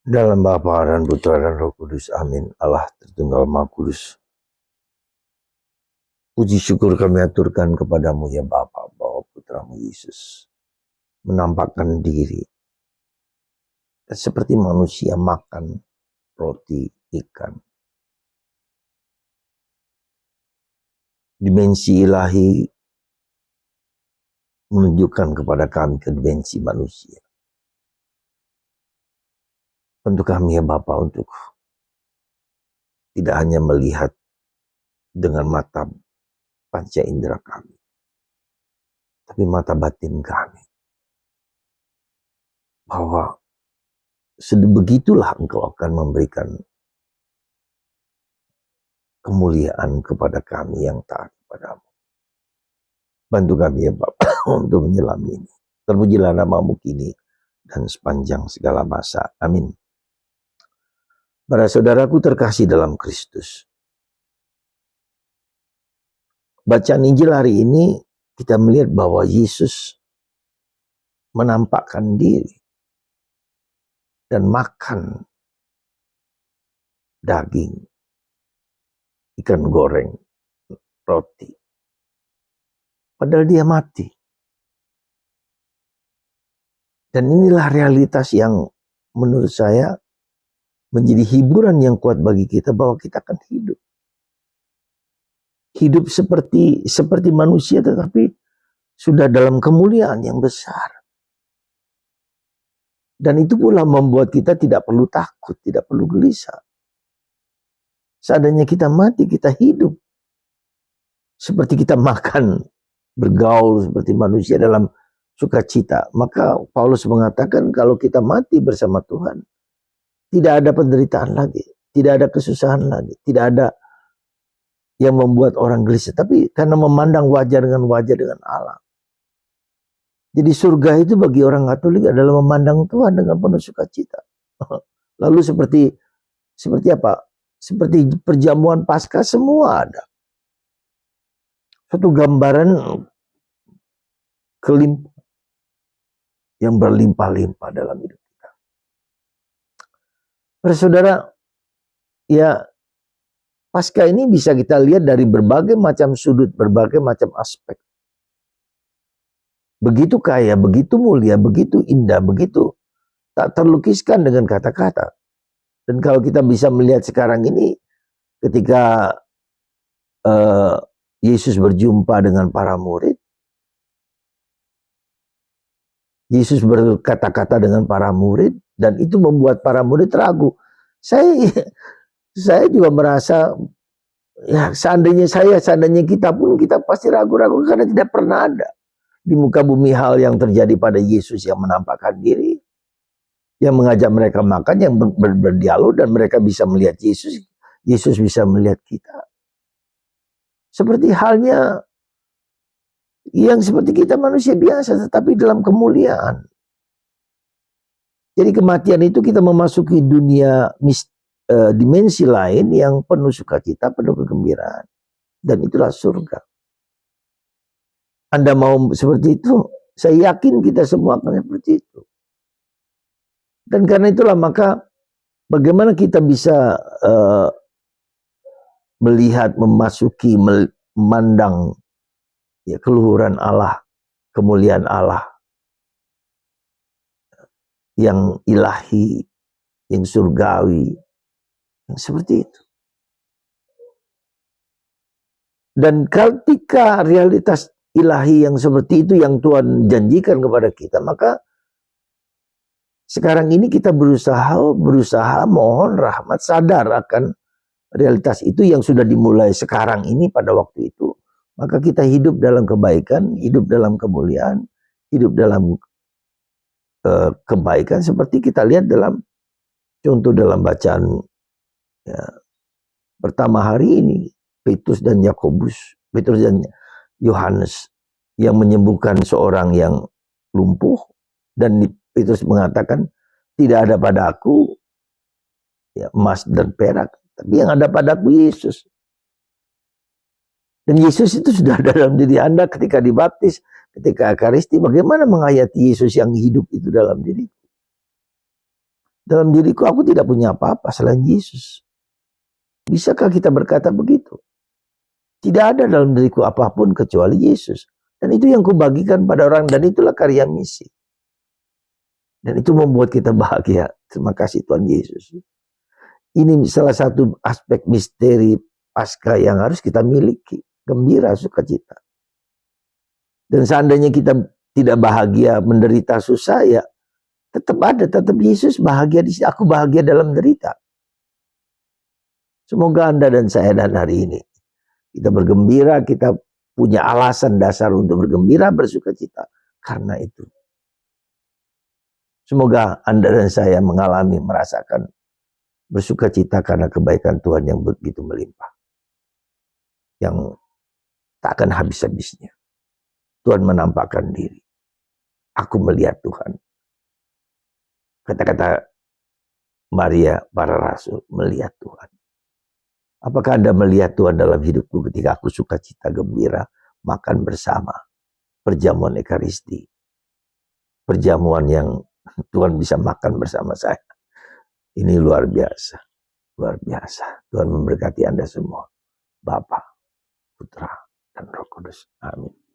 Dalam Bapa dan Putra dan Roh Kudus, amin. Allah Tritunggal Maha Kudus. Puji syukur kami aturkan kepadamu ya Bapa, bahwa Putramu Yesus menampakkan diri seperti manusia makan roti ikan. Dimensi ilahi menunjukkan kepada kami ke dimensi manusia. Untuk kami ya Bapa, untuk tidak hanya melihat dengan mata panca indera kami, tapi mata batin kami, bahwa sebegitulah Engkau akan memberikan kemuliaan kepada kami yang taat kepadamu. Bantu kami ya Bapa untuk menyelami ini. Terpujilah namamu kini dan sepanjang segala masa. Amin. Para saudaraku terkasih dalam Kristus, bacaan Injil hari ini kita melihat bahwa Yesus menampakkan diri dan makan daging, ikan goreng, roti. Padahal dia mati. Dan inilah realitas yang menurut saya menjadi hiburan yang kuat bagi kita, bahwa kita akan hidup. Hidup seperti manusia, tetapi sudah dalam kemuliaan yang besar. Dan itu pula membuat kita tidak perlu takut, tidak perlu gelisah. Seandainya kita mati, kita hidup. Seperti kita makan, bergaul seperti manusia dalam sukacita. Maka Paulus mengatakan kalau kita mati bersama Tuhan, tidak ada penderitaan lagi, tidak ada kesusahan lagi, tidak ada yang membuat orang gelisah. Tapi karena memandang wajah dengan Allah. Jadi surga itu bagi orang Katolik adalah memandang Tuhan dengan penuh sukacita. Lalu seperti apa? Seperti perjamuan Paskah, semua ada. Satu gambaran yang berlimpah-limpah dalam hidup kita. Para saudara, ya Paskah ini bisa kita lihat dari berbagai macam sudut, berbagai macam aspek. Begitu kaya, begitu mulia, begitu indah, begitu tak terlukiskan dengan kata-kata. Dan kalau kita bisa melihat sekarang ini, ketika Yesus berjumpa dengan para murid, Yesus berkata-kata dengan para murid, dan itu membuat para murid ragu. Saya juga merasa, ya seandainya kita pun, kita pasti ragu-ragu, karena tidak pernah ada di muka bumi hal yang terjadi pada Yesus yang menampakkan diri, yang mengajak mereka makan, yang berdialog, dan mereka bisa melihat Yesus, Yesus bisa melihat kita. Seperti halnya yang seperti kita manusia biasa, tetapi dalam kemuliaan. Jadi kematian itu kita memasuki dunia dimensi lain yang penuh sukacita, penuh kegembiraan. Dan itulah surga. Anda mau seperti itu? Saya yakin kita semua akan seperti itu. Dan karena itulah maka bagaimana kita bisa melihat, memasuki, memandang ya keluhuran Allah, kemuliaan Allah yang ilahi, yang surgawi, yang seperti itu. Dan ketika realitas ilahi yang seperti itu yang Tuhan janjikan kepada kita, maka sekarang ini kita berusaha mohon rahmat, sadar akan realitas itu yang sudah dimulai sekarang ini pada waktu itu. Maka kita hidup dalam kebaikan, hidup dalam kemuliaan, hidup dalam kebaikan, seperti kita lihat dalam contoh dalam bacaan ya, pertama hari ini, Petrus dan Yohanes yang menyembuhkan seorang yang lumpuh, dan Petrus mengatakan, tidak ada padaku ya, emas dan perak, tapi yang ada padaku Yesus. Dan Yesus itu sudah ada dalam diri Anda ketika dibaptis, ketika Ekaristi. Bagaimana menghayati Yesus yang hidup itu dalam diri? Dalam diriku aku tidak punya apa-apa selain Yesus. Bisakah kita berkata begitu? Tidak ada dalam diriku apapun kecuali Yesus. Dan itu yang kubagikan pada orang, dan itulah karya misi. Dan itu membuat kita bahagia. Terima kasih Tuhan Yesus. Ini salah satu aspek misteri Paskah yang harus kita miliki. Gembira, sukacita. Dan seandainya kita tidak bahagia, menderita, susah, ya tetap ada, tetap Yesus bahagia di sini. Aku bahagia dalam derita. Semoga Anda dan saya dan hari ini kita bergembira, kita punya alasan dasar untuk bergembira, bersukacita karena itu. Semoga Anda dan saya mengalami, merasakan bersukacita karena kebaikan Tuhan yang begitu melimpah, yang tak akan habis-habisnya. Tuhan menampakkan diri. Aku melihat Tuhan. Kata-kata Maria para rasul, melihat Tuhan. Apakah Anda melihat Tuhan dalam hidupku ketika aku sukacita, gembira, makan bersama, perjamuan Ekaristi, perjamuan yang Tuhan bisa makan bersama saya. Ini luar biasa, luar biasa. Tuhan memberkati Anda semua, Bapa, Putra, dan Roh Kudus. Amin.